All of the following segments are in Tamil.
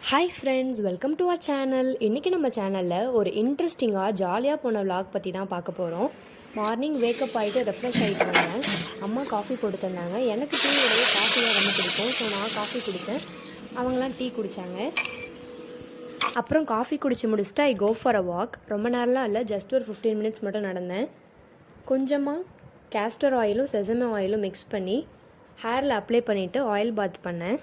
Hi friends, welcome to our channel. இன்றைக்கி நம்ம சேனலில் ஒரு இன்ட்ரெஸ்டிங்காக ஜாலியாக போன விளாக் பற்றி தான் பார்க்க போகிறோம். மார்னிங் வேக்கப் ஆகிட்டு ரெஃப்ரெஷ் ஆகிட்டு வந்தேன். அம்மா காஃபி போட்டு தந்தாங்க. எனக்கு டீ உடைய காஃபி தான் ரொம்ப பிடிக்கும். ஸோ நான் காஃபி குடித்தேன், அவங்களாம் டீ குடித்தாங்க. அப்புறம் காஃபி குடித்து முடிச்சுட்டு ஐ கோ ஃபார் அ வாக். ரொம்ப நேரம்லாம் இல்லை, ஜஸ்ட் ஒரு 15 மினிட்ஸ் மட்டும் நடந்தேன். கொஞ்சமாக கேஸ்டர் ஆயிலும் செசமே ஆயிலும் மிக்ஸ் பண்ணி ஹேரில் அப்ளை பண்ணிவிட்டு ஆயில் பாத் பண்ணேன்.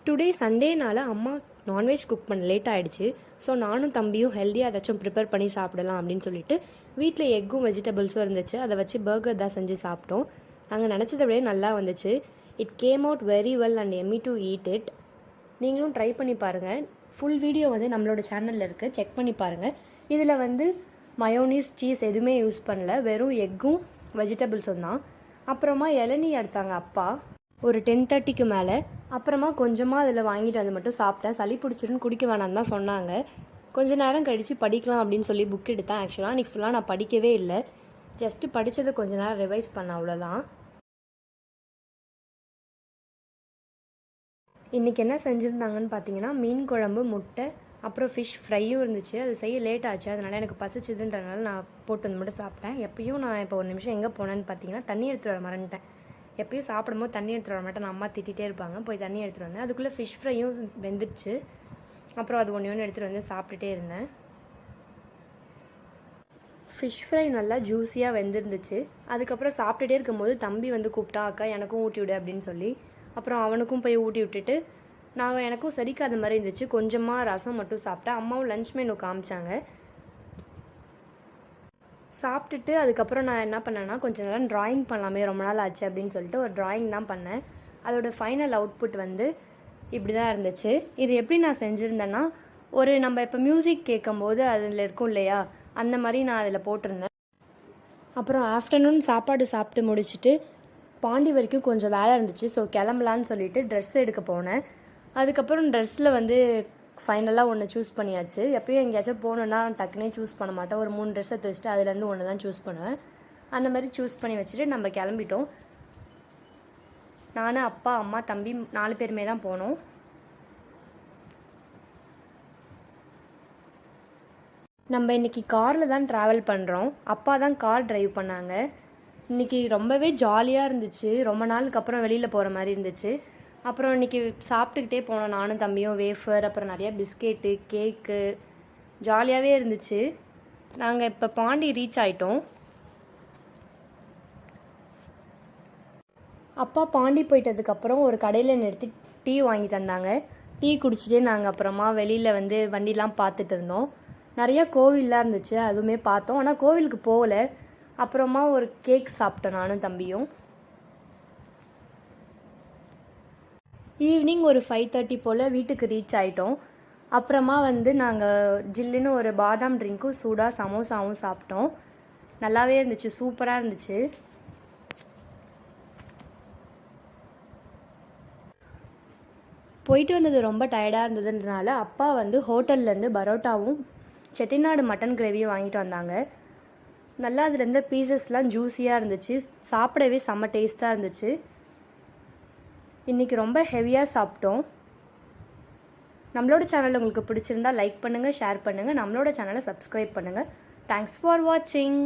டுடே சண்டேனால அம்மா நான்வெஜ் குக் பண்ண லேட் ஆகிடுச்சு. ஸோ நானும் தம்பியும் ஹெல்த்தியாக ஏதாச்சும் ப்ரிப்பேர் பண்ணி சாப்பிடலாம் அப்படின்னு சொல்லிட்டு வீட்டில் எக்கும் வெஜிடபிள்ஸும் இருந்துச்சு. அதை வச்சு பர்கர் தான் செஞ்சு சாப்பிட்டோம். நாங்கள் நினச்சதை விட நல்லா வந்துச்சு. It came out very well and Emmy to eat it. நீங்களும் ட்ரை பண்ணி பாருங்கள். ஃபுல் வீடியோ வந்து நம்மளோட சேனலில் இருக்குது, செக் பண்ணி பாருங்கள். இதில் வந்து மயோனீஸ் சீஸ் எதுவுமே யூஸ் பண்ணல, வெறும் எக்கும் வெஜிடபிள்ஸும் தான். அப்புறமா இளநீ எடுத்தாங்க அப்பா ஒரு 10:30க்கு மேலே. அப்புறமா கொஞ்சமாக அதில் வாங்கிட்டு வந்து மட்டும் சாப்பிட்டேன். சளி பிடிச்சிருன்னு குடிக்க வேணான்னு தான் சொன்னாங்க. கொஞ்ச நேரம் கழித்து படிக்கலாம் அப்படின்னு சொல்லி புக் எடுத்தேன். ஆக்சுவலாக அன்றைக்கி ஃபுல்லாக நான் படிக்கவே இல்லை, ஜஸ்ட்டு படித்ததை கொஞ்ச நேரம் ரிவைஸ் பண்ணேன், அவ்வளோதான். இன்றைக்கி என்ன செஞ்சுருந்தாங்கன்னு பார்த்தீங்கன்னா, மீன் குழம்பு, முட்டை, அப்புறம் ஃபிஷ் ஃப்ரையும் இருந்துச்சு. அது செய்ய லேட் ஆச்சு, அதனால் எனக்கு பசிச்சதுன்றதுனால நான் போட்டு வந்து மட்டும் சாப்பிட்டேன். எப்பயும் நான் இப்போ ஒரு நிமிஷம் எங்கே போனேன்னு பார்த்தீங்கன்னா, தண்ணி எடுத்துகிட்டு வர மறந்துட்டேன். எப்பயும் சாப்பிடும்போது தண்ணி எடுத்துகிட்டு வர மாட்டேன், நான் அம்மா திட்டிகிட்டே இருப்பாங்க. போய் தண்ணி எடுத்துகிட்டு வந்தேன். அதுக்குள்ளே ஃபிஷ் ஃப்ரையும் வெந்துடுச்சு. அப்புறம் அது ஒன்று எடுத்துகிட்டு வந்து சாப்பிட்டுட்டே இருந்தேன். ஃபிஷ் ஃப்ரை நல்லா ஜூஸியாக வெந்துருந்துச்சு. அதுக்கப்புறம் சாப்பிட்டுட்டே இருக்கும்போது தம்பி வந்து கூப்பிட்டா, அக்கா எனக்கும் ஊட்டி விடு அப்படின்னு சொல்லி. அப்புறம் அவனுக்கும் போய் ஊட்டி விட்டுட்டு நாங்கள் எனக்கும் சரிக்காத மாதிரி இருந்துச்சு. கொஞ்சமாக ரசம் மட்டும் சாப்பிட்டேன். அம்மாவும் லன்ச் மெனு காமிச்சாங்க. சாப்பிட்டுட்டு அதுக்கப்புறம் நான் என்ன பண்ணேன்னா, கொஞ்சம் நேரம் ட்ராயிங் பண்ணலாமே, ரொம்ப நாள் ஆச்சு அப்படின்னு சொல்லிட்டு ஒரு ட்ராயிங் தான் பண்ணேன். அதோடய ஃபைனல் அவுட்புட் வந்து இப்படி தான் இருந்துச்சு. இது எப்படி நான் செஞ்சுருந்தேன்னா, ஒரு நம்ம இப்போ மியூசிக் கேட்கும்போது அதில் இருக்கும் இல்லையா, அந்த மாதிரி நான் அதில் போட்டிருந்தேன். அப்புறம் ஆஃப்டர்நூன் சாப்பாடு சாப்பிட்டு முடிச்சுட்டு பாண்டி வரைக்கும் கொஞ்சம் வேலை இருந்துச்சு. ஸோ கிளம்பலான்னு சொல்லிட்டு ட்ரெஸ் எடுக்க போனேன். அதுக்கப்புறம் ட்ரெஸ்ஸில் வந்து ஃபைனலாக ஒன்று சூஸ் பண்ணியாச்சு. எப்பயும் எங்கேயாச்சும் போகணுன்னா டக்குனே சூஸ் பண்ண மாட்டேன். ஒரு 3 ட்ரெஸ்ஸை வச்சுட்டு அதுலேருந்து ஒன்று தான் சூஸ் பண்ணுவேன். அந்த மாதிரி சூஸ் பண்ணி வச்சுட்டு நம்ம கிளம்பிட்டோம். நான், அப்பா, அம்மா, தம்பி 4 பேருமே தான் போனோம். நம்ம இன்றைக்கி காரில் தான் ட்ராவல் பண்ணுறோம். அப்பா தான் கார் ட்ரைவ் பண்ணாங்க. இன்றைக்கி ரொம்பவே ஜாலியாக இருந்துச்சு. ரொம்ப நாளுக்கு அப்புறம் வெளியில் போகிற மாதிரி இருந்துச்சு. அப்புறம் இன்றைக்கி சாப்பிட்டுக்கிட்டே போனோம், நானும் தம்பியும். வேஃபர், அப்புறம் நிறையா பிஸ்கெட்டு, கேக்கு, ஜாலியாகவே இருந்துச்சு. நாங்கள் இப்போ பாண்டி ரீச் ஆகிட்டோம். அப்பா பாண்டி போயிட்டதுக்கப்புறம் ஒரு கடையில் நிறுத்தி டீ வாங்கி தந்தாங்க. டீ குடிச்சிட்டே நாங்கள் அப்புறமா வெளியில் வந்து வண்டிலாம் பார்த்துட்டு இருந்தோம். நிறையா கோவில்லாம் இருந்துச்சு, அதுவுமே பார்த்தோம். ஆனால் கோவிலுக்கு போகல. அப்புறமா ஒரு கேக் சாப்பிட்டோம் நானும் தம்பியும். ஈவினிங் ஒரு 5:30 போல் வீட்டுக்கு ரீச் ஆகிட்டோம். அப்புறமா வந்து நாங்கள் ஜில்லுன்னு ஒரு பாதாம் ட்ரிங்க்கும் சூடாக சமோசாவும் சாப்பிட்டோம். நல்லாவே இருந்துச்சு, சூப்பராக இருந்துச்சு. போயிட்டு வந்தது ரொம்ப டயர்டாக இருந்ததுன்றனால அப்பா வந்து ஹோட்டல்லேருந்து பரோட்டாவும் செட்டிநாடு மட்டன் கிரேவியும் வாங்கிட்டு வந்தாங்க. நல்லா அதில் இருந்த பீசஸ்லாம் ஜூஸியாக இருந்துச்சு, சாப்பிடவே செம்ம டேஸ்ட்டாக இருந்துச்சு. இன்றைக்கி ரொம்ப ஹெவியாக சாப்பிட்டோம். நம்மளோட சேனல் உங்களுக்கு பிடிச்சிருந்தா லைக் பண்ணுங்கள், ஷேர் பண்ணுங்கள். நம்மளோட சேனலை சப்ஸ்கிரைப் பண்ணுங்கள். தேங்க்ஸ் ஃபார் வாட்சிங்.